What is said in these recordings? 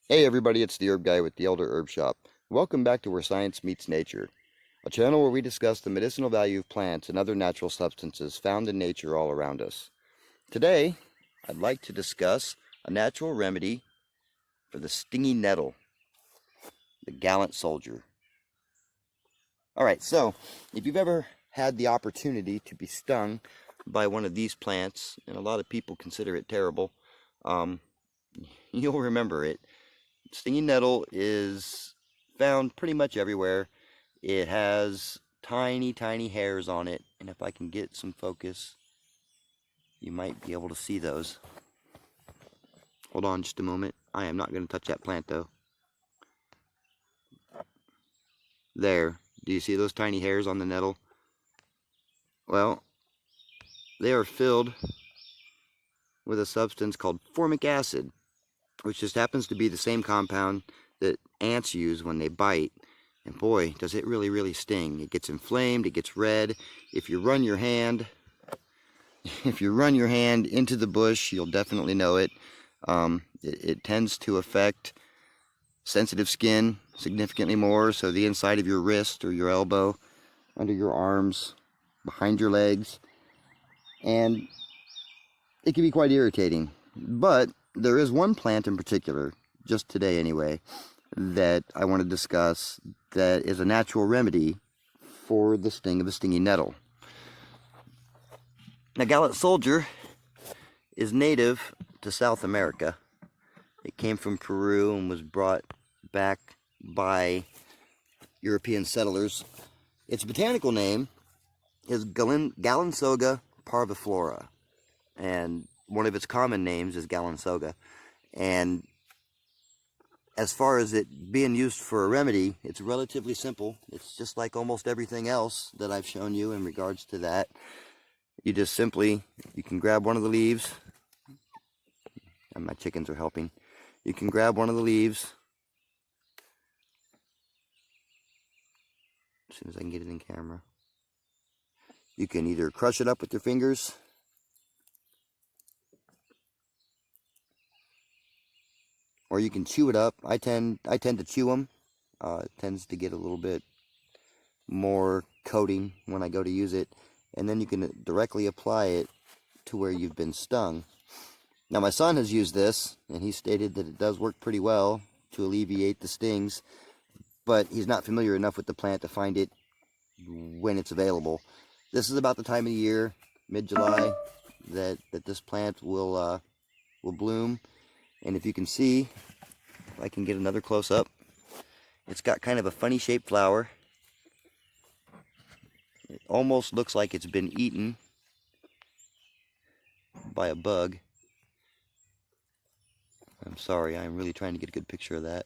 Hey everybody, it's the Herb Guy with the Elder Herb Shop. Welcome back to Where Science Meets Nature, a channel where we discuss the medicinal value of plants and other natural substances found in nature all around us. Today, I'd like to discuss a natural remedy for the stingy nettle, the gallant soldier. Alright, so if you've ever had the opportunity to be stung by one of these plants, and a lot of people consider it terrible, you'll remember it. Stinging nettle is found pretty much everywhere. It has tiny, tiny hairs on it, and if I can get some focus, you might be able to see those. Hold on just a moment. I am not going to touch that plant though. There. Do you see those tiny hairs on the nettle? Well, they are filled with a substance called formic acid, which just happens to be the same compound that ants use when they bite. And boy, does it really, really sting. It gets inflamed, it gets red. If you run your hand into the bush, you'll definitely know it. It tends to affect sensitive skin significantly more, so the inside of your wrist or your elbow, under your arms, behind your legs, and it can be quite irritating. But there is one plant in particular, just today anyway, that I want to discuss that is a natural remedy for the sting of a stingy nettle. Now, Gallant soldier is native to South America. It came from Peru and was brought back by European settlers. Its botanical name is Gallansoga parviflora, and one of its common names is Gallansoga. And as far as it being used for a remedy, it's relatively simple. It's just like almost everything else that I've shown you in regards to that. You just simply, you can grab one of the leaves, and my chickens are helping. You can grab one of the leaves, as soon as I can get it in camera. You can either crush it up with your fingers, or you can chew it up. I tend to chew them. It tends to get a little bit more coating when I go to use it, and then you can directly apply it to where you've been stung. Now, my son has used this, and he stated that it does work pretty well to alleviate the stings, but he's not familiar enough with the plant to find it when it's available. This is about the time of the year, mid-July, that this plant will bloom. And if you can see, if I can get another close-up, it's got kind of a funny shaped flower. It almost looks like it's been eaten by a bug. I'm sorry, I'm really trying to get a good picture of that.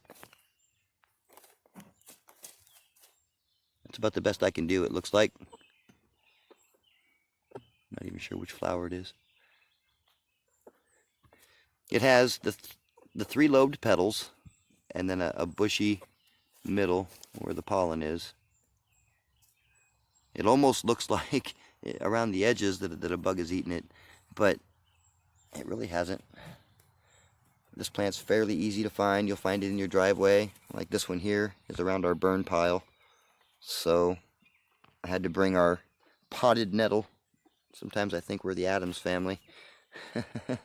That's about the best I can do, it looks like. Not even sure which flower it is. It has the three-lobed petals, and then a bushy middle where the pollen is. It almost looks like around the edges that a bug has eaten it, but it really hasn't. This plant's fairly easy to find. You'll find it in your driveway, like this one here is around our burn pile. So I had to bring our potted nettle. Sometimes I think we're the Addams family. I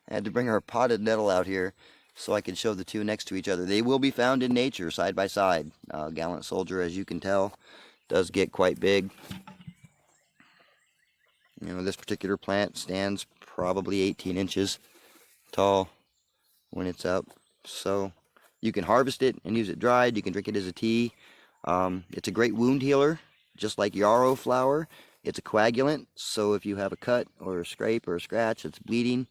had to bring our potted nettle out here so I could show the two next to each other. They will be found in nature side by side. Gallant soldier, as you can tell, does get quite big. You know, this particular plant stands probably 18 inches tall when it's up. So you can harvest it and use it dried. You can drink it as a tea. It's a great wound healer, just like yarrow flower. It's a coagulant, so if you have a cut or a scrape or a scratch that's bleeding,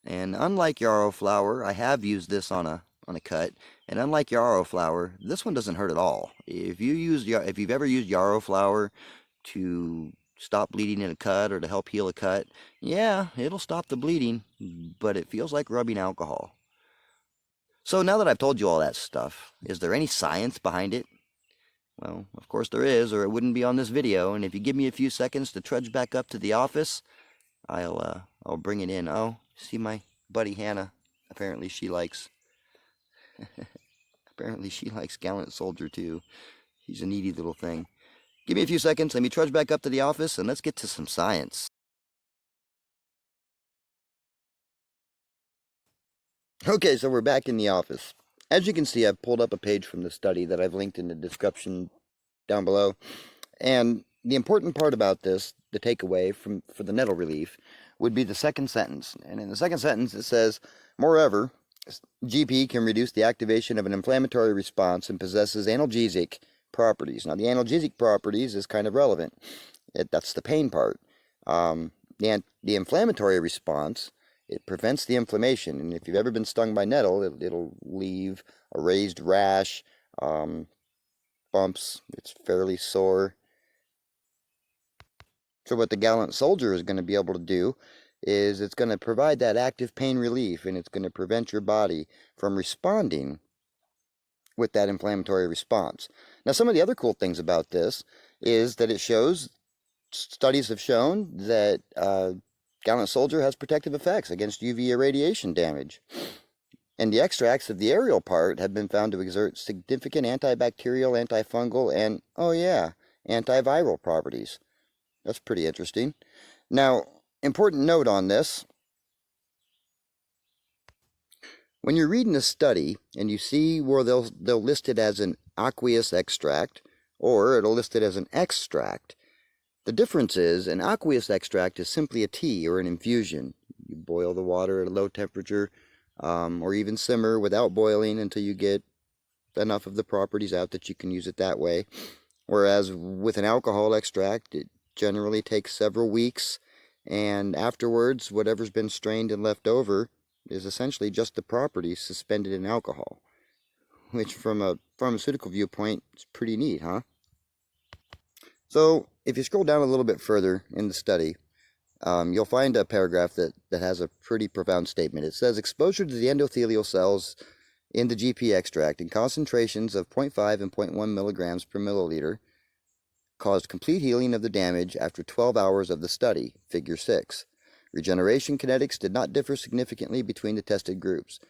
and unlike yarrow flower, I have used this on a cut, and unlike yarrow flower, this one doesn't hurt at all. If you've ever used yarrow flower to stop bleeding in a cut or to help heal a cut, yeah, it'll stop the bleeding, but it feels like rubbing alcohol. So now that I've told you all that stuff, is there any science behind it? Well, of course there is, or it wouldn't be on this video, and if you give me a few seconds to trudge back up to the office, I'll bring it in. Oh, see my buddy Hannah, apparently she likes Apparently she likes Gallant Soldier too. He's a needy little thing. Give me a few seconds, let me trudge back up to the office, and let's get to some science. Okay, so we're back in the office. As you can see, I've pulled up a page from the study that I've linked in the description down below. And the important part about this, the takeaway for the nettle relief, would be the second sentence. And in the second sentence, it says, moreover, GP can reduce the activation of an inflammatory response and possesses analgesic properties. Now, the analgesic properties is kind of relevant. That's the pain part. The inflammatory response, it prevents the inflammation. And if you've ever been stung by nettle, it'll leave a raised rash, bumps. It's fairly sore. So what the Gallant Soldier is going to be able to do is it's going to provide that active pain relief, and it's going to prevent your body from responding with that inflammatory response. Now, some of the other cool things about this is that it shows, studies have shown that Gallant Soldier has protective effects against UV irradiation damage. And the extracts of the aerial part have been found to exert significant antibacterial, antifungal, and, oh yeah, antiviral properties. That's pretty interesting. Now, important note on this. When you're reading a study and you see where they'll list it as an aqueous extract, or it'll list it as an extract, the difference is an aqueous extract is simply a tea or an infusion. You boil the water at a low temperature, or even simmer without boiling until you get enough of the properties out that you can use it that way. Whereas with an alcohol extract, it generally takes several weeks, and afterwards, whatever's been strained and left over is essentially just the properties suspended in alcohol, which from a pharmaceutical viewpoint is pretty neat, huh? So if you scroll down a little bit further in the study, you'll find a paragraph that has a pretty profound statement. It says, exposure to the endothelial cells in the GP extract in concentrations of 0.5 and 0.1 milligrams per milliliter caused complete healing of the damage after 12 hours of the study, figure 6. Regeneration kinetics did not differ significantly between the tested groups.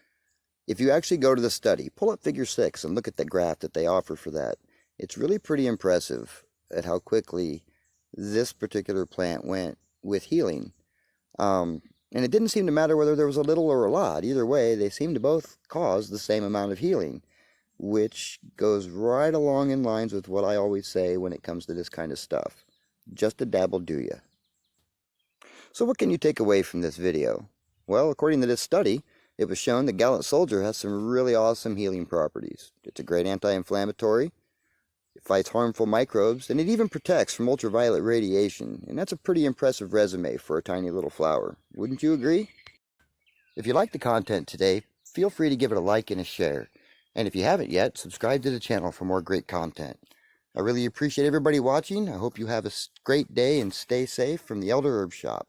If you actually go to the study, pull up figure 6 and look at the graph that they offer for that. It's really pretty impressive at how quickly this particular plant went with healing. And it didn't seem to matter whether there was a little or a lot. Either way, they seemed to both cause the same amount of healing, which goes right along in lines with what I always say when it comes to this kind of stuff. Just a dabble, do ya? So what can you take away from this video? Well, according to this study, it was shown that Gallant Soldier has some really awesome healing properties. It's a great anti-inflammatory, it fights harmful microbes, and it even protects from ultraviolet radiation. And that's a pretty impressive resume for a tiny little flower. Wouldn't you agree? If you like the content today, feel free to give it a like and a share. And if you haven't yet, subscribe to the channel for more great content. I really appreciate everybody watching. I hope you have a great day and stay safe from the Elder Herb Shop.